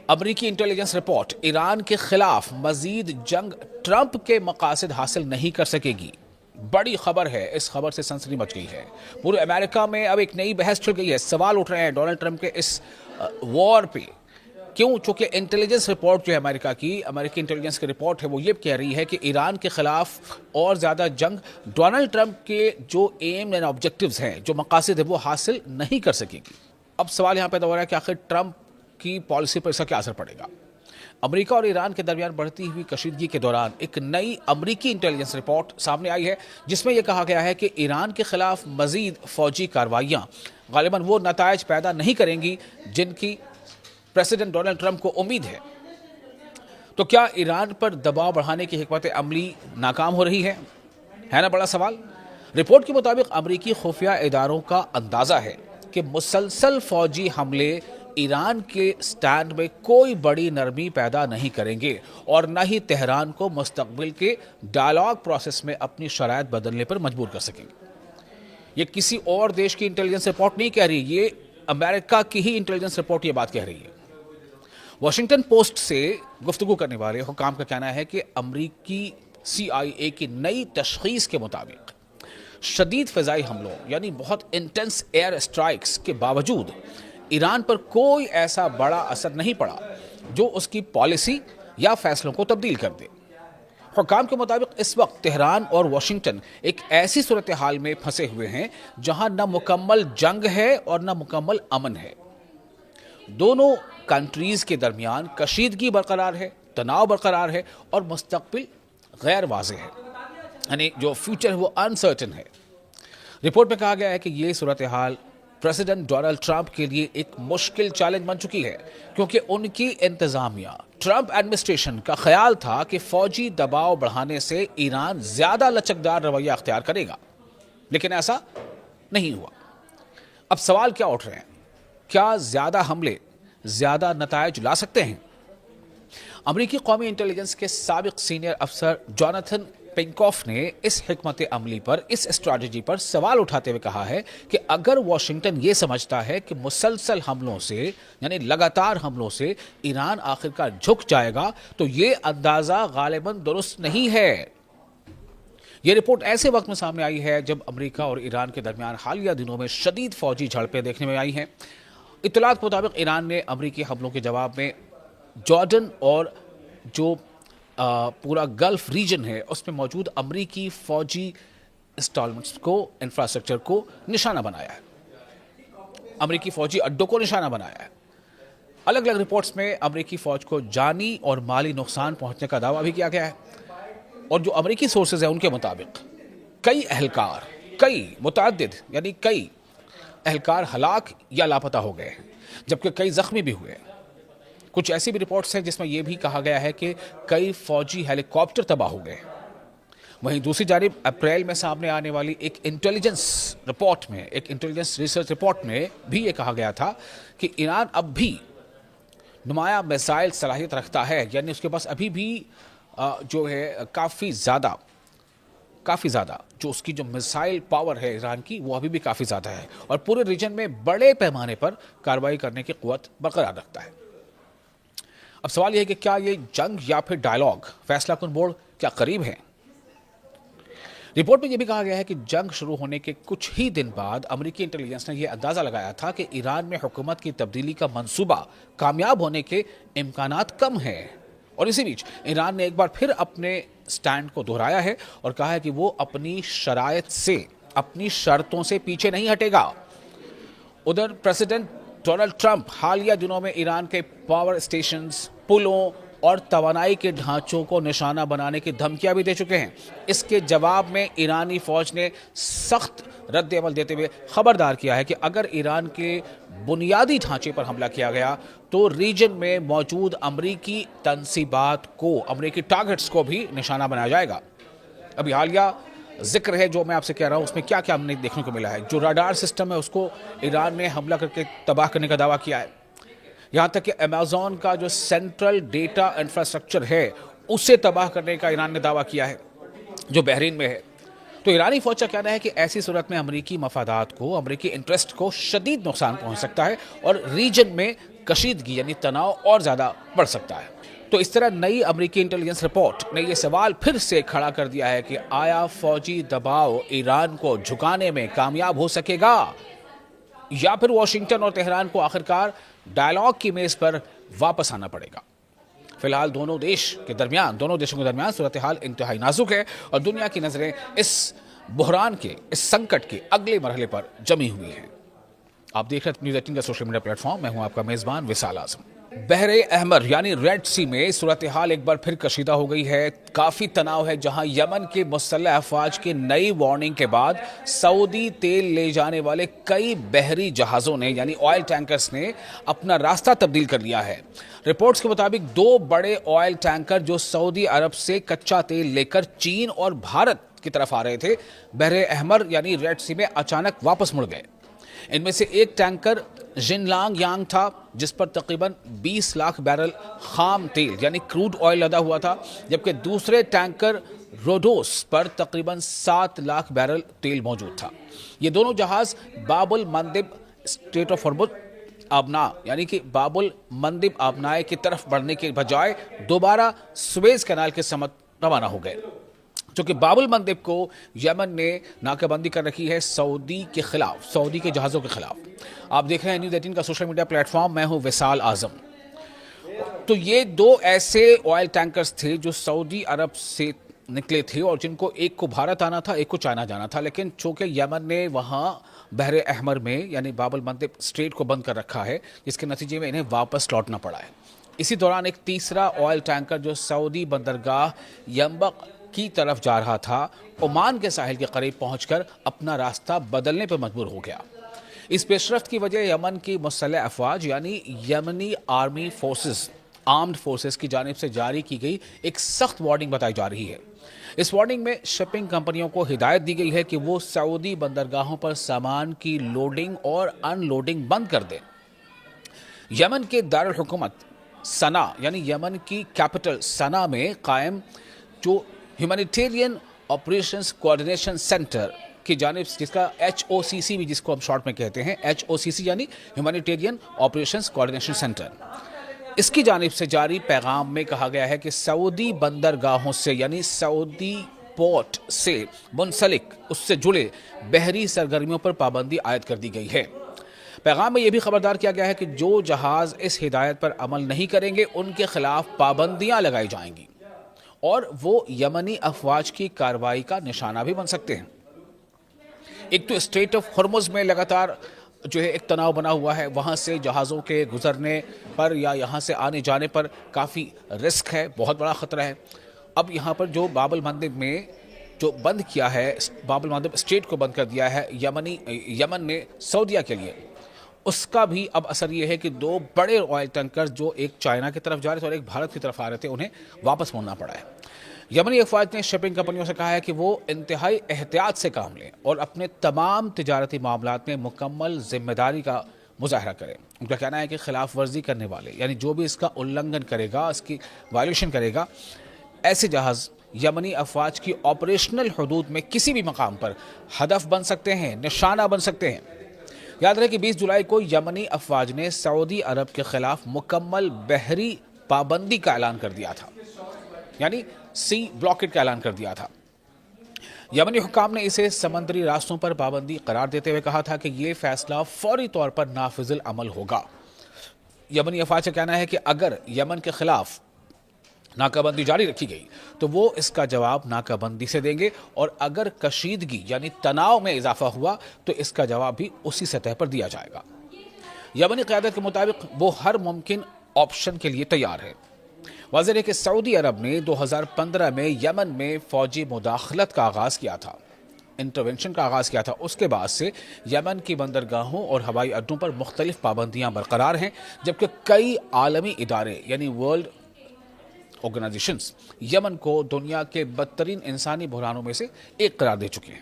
امریکی intelligence report Iran کے خلاف مزید جنگ ٹرمپ کے مقاصد حاصل نہیں کر سکے گی. بڑی خبر ہے. اس خبر سے سنسنی مچ گئی ہے. پورے امریکہ میں اب ایک نئی بحث چھڑ گئی ہے. سوال اٹھ رہے ہیں ڈونلڈ ٹرمپ کے اس وار پہ. کیوں؟ چونکہ انٹیلیجنس رپورٹ جو ہے امریکی انٹیلیجنس کی رپورٹ ہے وہ یہ کہہ رہی ہے کہ ایران کے خلاف اور زیادہ جنگ ڈونلڈ ٹرمپ کے جو ایم اینڈ آبجیکٹیوز ہیں، جو مقاصد ہیں، وہ حاصل نہیں کر سکے گی. اب سوال یہاں پیدا ہو رہا ہے کہ آخر ٹرمپ کی پالیسی پر اس کا کیا اثر پڑے گا. امریکہ اور ایران کے درمیان بڑھتی ہوئی کشیدگی کے دوران ایک نئی امریکی انٹیلیجنس رپورٹ سامنے آئی ہے جس میں یہ کہا گیا ہے کہ ایران کے خلاف مزید فوجی کارروائیاں غالباً وہ نتائج پیدا نہیں کریں گی جن کی پریزیڈنٹ ڈونلڈ ٹرمپ کو امید ہے. تو کیا ایران پر دباؤ بڑھانے کی حکمت عملی ناکام ہو رہی ہے نا بڑا سوال. رپورٹ کے مطابق امریکی خفیہ اداروں کا اندازہ ہے کہ مسلسل فوجی حملے ایران کے سٹینڈ میں کوئی بڑی نرمی پیدا نہیں کریں گے اور نہ ہی تہران کو مستقبل کے ڈائیلاگ پروسیس میں اپنی شرائط بدلنے پر مجبور کر سکیں گے. یہ کسی اور دیش کی انٹیلیجنس رپورٹ نہیں کہہ رہی، یہ امریکہ کی ہی انٹیلیجنس رپورٹ یہ بات کہہ رہی ہے. واشنگٹن پوسٹ سے گفتگو کرنے والے حکام کا کہنا ہے کہ امریکی CIA کی نئی تشخیص کے مطابق شدید فضائی حملوں یعنی بہت انٹینس ایئر اسٹرائکس کے باوجود ایران پر کوئی ایسا بڑا اثر نہیں پڑا جو اس کی پالیسی یا فیصلوں کو تبدیل کر دے. حکام کے مطابق اس وقت تہران اور واشنگٹن ایک ایسی صورتحال میں پھنسے ہوئے ہیں جہاں نہ مکمل جنگ ہے اور نہ مکمل امن ہے. دونوں کنٹریز کے درمیان کشیدگی برقرار ہے، تناؤ برقرار ہے اور مستقبل غیر واضح ہے، یعنی جو فیوچر ہے وہ انسرٹن ہے. رپورٹ میں کہا گیا ہے کہ یہ صورتحال پریزیڈنٹ ڈونلڈ ٹرمپ کے لیے ایک مشکل چیلنج بن چکی ہے کیونکہ ان کی انتظامیہ ٹرمپ ایڈمنسٹریشن کا خیال تھا کہ فوجی دباؤ بڑھانے سے ایران زیادہ لچکدار رویہ اختیار کرے گا، لیکن ایسا نہیں ہوا. اب سوال کیا اٹھ رہے ہیں؟ کیا زیادہ حملے زیادہ نتائج لا سکتے ہیں؟ امریکی قومی انٹیلیجنس کے سابق سینئر افسر جوناتھن پنکوف نے اس حکمت عملی پر، اس اسٹریٹجی پر سوال اٹھاتے ہوئے کہا ہے کہ اگر واشنگٹن یہ سمجھتا ہے کہ مسلسل حملوں سے یعنی لگاتار حملوں سے ایران آخرکار جھک جائے گا تو یہ اندازہ غالباً درست نہیں ہے. یہ رپورٹ ایسے وقت میں سامنے آئی ہے جب امریکہ اور ایران کے درمیان حالیہ دنوں میں شدید فوجی جھڑپیں دیکھنے میں آئی ہیں. اطلاعات کے مطابق ایران نے امریکی حملوں کے جواب میں جارڈن اور جو پورا گلف ریجن ہے اس میں موجود امریکی فوجی انسٹالمنٹس کو، انفراسٹرکچر کو نشانہ بنایا ہے، امریکی فوجی اڈوں کو نشانہ بنایا ہے. الگ الگ رپورٹس میں امریکی فوج کو جانی اور مالی نقصان پہنچنے کا دعویٰ بھی کیا گیا ہے، اور جو امریکی سورسز ہیں ان کے مطابق کئی اہلکار ہلاک یا لاپتہ ہو گئے ہیں جبکہ کئی زخمی بھی ہوئے. کچھ ایسی بھی رپورٹس ہیں جس میں یہ بھی کہا گیا ہے کہ کئی فوجی ہیلی کاپٹر تباہ ہو گئے. وہیں دوسری جانب اپریل میں سامنے آنے والی ایک انٹیلیجنس ریسرچ رپورٹ میں بھی یہ کہا گیا تھا کہ ایران اب بھی نمایاں میزائل صلاحیت رکھتا ہے، یعنی اس کے پاس ابھی بھی جو ہے کافی زیادہ جو اس کی جو میزائل پاور ہے ایران کی وہ ابھی بھی کافی زیادہ ہے اور پورے ریجن میں بڑے پیمانے پر کارروائی کرنے کی قوت برقرار رکھتا ہے. اب سوال یہ ہے کہ کیا یہ جنگ یا پھر ڈائیلاگ فیصلہ کن موڑ کیا قریب ہے؟ رپورٹ میں یہ بھی کہا گیا ہے کہ جنگ شروع ہونے کے کچھ ہی دن بعد امریکی انٹیلیجنس نے یہ اندازہ لگایا تھا کہ ایران میں حکومت کی تبدیلی کا منصوبہ کامیاب ہونے کے امکانات کم ہیں، اور اسی بیچ ایران نے ایک بار پھر اپنے سٹینڈ کو دہرایا ہے اور کہا ہے کہ وہ اپنی شرائط سے، اپنی شرطوں سے پیچھے نہیں ہٹے گا. ادھر پریزیڈنٹ ڈونلڈ ٹرمپ حالیہ دنوں میں ایران کے پاور اسٹیشنز، پلوں اور توانائی کے ڈھانچوں کو نشانہ بنانے کی دھمکیاں بھی دے چکے ہیں. اس کے جواب میں ایرانی فوج نے سخت رد عمل دیتے ہوئے خبردار کیا ہے کہ اگر ایران کے بنیادی ڈھانچے پر حملہ کیا گیا تو ریجن میں موجود امریکی تنصیبات کو، امریکی ٹارگٹس کو بھی نشانہ بنایا جائے گا. ابھی حالیہ ذکر ہے جو میں آپ سے کہہ رہا ہوں اس میں کیا کیا ہم نے دیکھنے کو ملا ہے. جو راڈار سسٹم ہے اس کو ایران نے حملہ کر کے تباہ کرنے کا دعویٰ کیا ہے. یہاں تک کہ امیزون کا جو سینٹرل ڈیٹا انفراسٹرکچر ہے اسے تباہ کرنے کا ایران نے دعویٰ کیا ہے جو بحرین میں ہے. تو ایرانی فوج کا کہنا ہے کہ ایسی صورت میں امریکی مفادات کو، امریکی انٹرسٹ کو شدید نقصان پہنچ سکتا ہے اور ریجن میں کشیدگی یعنی تناؤ اور زیادہ بڑھ سکتا ہے۔ تو اس طرح نئی امریکی انٹیلیجنس رپورٹ نے یہ سوال پھر سے کھڑا کر دیا ہے کہ آیا فوجی دباؤ ایران کو جھکانے میں کامیاب ہو سکے گا، یا پھر واشنگٹن اور تہران کو آخرکار ڈائیلاگ کی میز پر واپس آنا پڑے گا۔ فی الحال دونوں دیشوں کے درمیان صورتحال انتہائی نازک ہے اور دنیا کی نظریں اس بحران کے، اس سنکٹ کے اگلے مرحلے پر جمی ہوئی ہیں۔ آپ دیکھ رہے ہیں نیوز 18 کا سوشل میڈیا پلیٹ فارم، میں ہوں آپ کا میزبان وصال اعظم۔ بحر احمر یعنی ریڈ سی میں صورتحال ایک بار پھر کشیدہ ہو گئی ہے، کافی تناؤ ہے، جہاں یمن کے مسلح افواج کی نئی وارننگ کے بعد سعودی تیل لے جانے والے کئی بحری جہازوں نے یعنی آئل ٹینکرز نے اپنا راستہ تبدیل کر لیا ہے۔ رپورٹس کے مطابق 2 بڑے آئل ٹینکر جو سعودی عرب سے کچا تیل لے کر چین اور بھارت کی طرف آ رہے تھے، بحر احمر یعنی ریڈ سی میں اچانک واپس مڑ گئے۔ ان میں سے ایک ٹینکر جن لانگ یانگ تھا، جس پر تقریباً 20 لاکھ بیرل خام تیل یعنی کروڈ آئل لدا ہوا تھا، جبکہ دوسرے ٹینکر روڈوس پر تقریباً 7 لاکھ بیرل تیل موجود تھا۔ یہ دونوں جہاز باب المندب اسٹریٹ آف ہارمز آبنا یعنی کہ باب المندب آبنائے کی طرف بڑھنے کے بجائے دوبارہ سویز کینال کے سمت روانہ ہو گئے، چونکہ باب المندب کو یمن نے ناکہ بندی کر رکھی ہے سعودی کے جہازوں کے خلاف۔ آپ دیکھ رہے ہیں نیوز 18 کا سوشل میڈیا پلیٹ فارم، میں ہوں وصال اعظم۔ تو یہ 2 ایسے آئل ٹینکرز تھے جو سعودی عرب سے نکلے تھے اور جن کو ایک کو بھارت آنا تھا، ایک کو چائنا جانا تھا، لیکن چونکہ یمن نے وہاں بحر احمر میں یعنی باب المندب اسٹریٹ کو بند کر رکھا ہے، جس کے نتیجے میں انہیں واپس لوٹنا پڑا ہے۔ اسی دوران ایک تیسرا آئل ٹینکر جو سعودی بندرگاہ ینبع کی طرف جا رہا تھا، عمان کے ساحل کے قریب پہنچ کر اپنا راستہ بدلنے پر مجبور ہو گیا۔ اس پیش رفت کی وجہ یمن کی مسلح افواج یعنی یمنی آرمڈ فورسز کی جانب سے جاری کی گئی ایک سخت وارننگ بتائی جا رہی ہے۔ اس وارننگ میں شپنگ کمپنیوں کو ہدایت دی گئی ہے کہ وہ سعودی بندرگاہوں پر سامان کی لوڈنگ اور ان لوڈنگ بند کر دیں۔ یمن کے دارالحکومت سنا یعنی یمن کی کیپٹل سنا میں قائم جو ہیومینیٹیرین آپریشنز کوآرڈینیشن سینٹر کی جانب جس کا HOCC بھی جس کو ہم شارٹ میں کہتے ہیں، HOCC یعنی ہیومینیٹیرین آپریشنز کوآرڈینیشن سینٹر، اس کی جانب سے جاری پیغام میں کہا گیا ہے کہ سعودی بندرگاہوں سے یعنی سعودی پورٹ سے منسلک اس سے جڑے بحری سرگرمیوں پر پابندی عائد کر دی گئی ہے۔ پیغام میں یہ بھی خبردار کیا گیا ہے کہ جو جہاز اس ہدایت پر عمل نہیں کریں گے ان کے خلاف پابندیاں لگائی جائیں گی اور وہ یمنی افواج کی کارروائی کا نشانہ بھی بن سکتے ہیں۔ ایک تو اسٹریٹ آف ہارمز میں لگاتار جو ہے ایک تناؤ بنا ہوا ہے، وہاں سے جہازوں کے گزرنے پر یا یہاں سے آنے جانے پر کافی رسک ہے، بہت بڑا خطرہ ہے۔ اب یہاں پر جو باب المندب میں جو بند کیا ہے، باب المندب اسٹریٹ کو بند کر دیا ہے یمن نے سعودیہ کے لیے، اس کا بھی اب اثر یہ ہے کہ 2 بڑے آئل ٹینکر جو ایک چائنا کی طرف جا رہے تھے اور ایک بھارت کی طرف آ رہے تھے، انہیں واپس موڑنا پڑا ہے۔ یمنی افواج نے شپنگ کمپنیوں سے کہا ہے کہ وہ انتہائی احتیاط سے کام لیں اور اپنے تمام تجارتی معاملات میں مکمل ذمہ داری کا مظاہرہ کریں۔ ان کا کہنا ہے کہ خلاف ورزی کرنے والے یعنی جو بھی اس کا النگھن کرے گا، اس کی وائلیشن کرے گا، ایسے جہاز یمنی افواج کی آپریشنل حدود میں کسی بھی مقام پر ہدف بن سکتے ہیں، نشانہ بن سکتے ہیں۔ یاد رہے کہ 20 جولائی کو یمنی افواج نے سعودی عرب کے خلاف مکمل بحری پابندی کا اعلان کر دیا تھا، یعنی سی بلاکٹ کا اعلان کر دیا تھا۔ یمنی حکام نے اسے سمندری راستوں پر پابندی قرار دیتے ہوئے کہا تھا کہ یہ فیصلہ فوری طور پر نافذ العمل ہوگا۔ یمنی افواج کا کہنا ہے کہ اگر یمن کے خلاف ناکہ بندی جاری رکھی گئی تو وہ اس کا جواب ناکہ بندی سے دیں گے، اور اگر کشیدگی یعنی تناؤ میں اضافہ ہوا تو اس کا جواب بھی اسی سطح پر دیا جائے گا۔ یمنی قیادت کے مطابق وہ ہر ممکن آپشن کے لیے تیار ہے۔ واضح ہے کہ سعودی عرب نے 2015 میں یمن میں فوجی مداخلت کا آغاز کیا تھا، انٹرونشن کا آغاز کیا تھا۔ اس کے بعد سے یمن کی بندرگاہوں اور ہوائی اڈوں پر مختلف پابندیاں برقرار ہیں، جبکہ کئی عالمی ادارے یعنی ورلڈ آرگنائزیشنز یمن کو دنیا کے بدترین انسانی بحرانوں میں سے ایک قرار دے چکے ہیں۔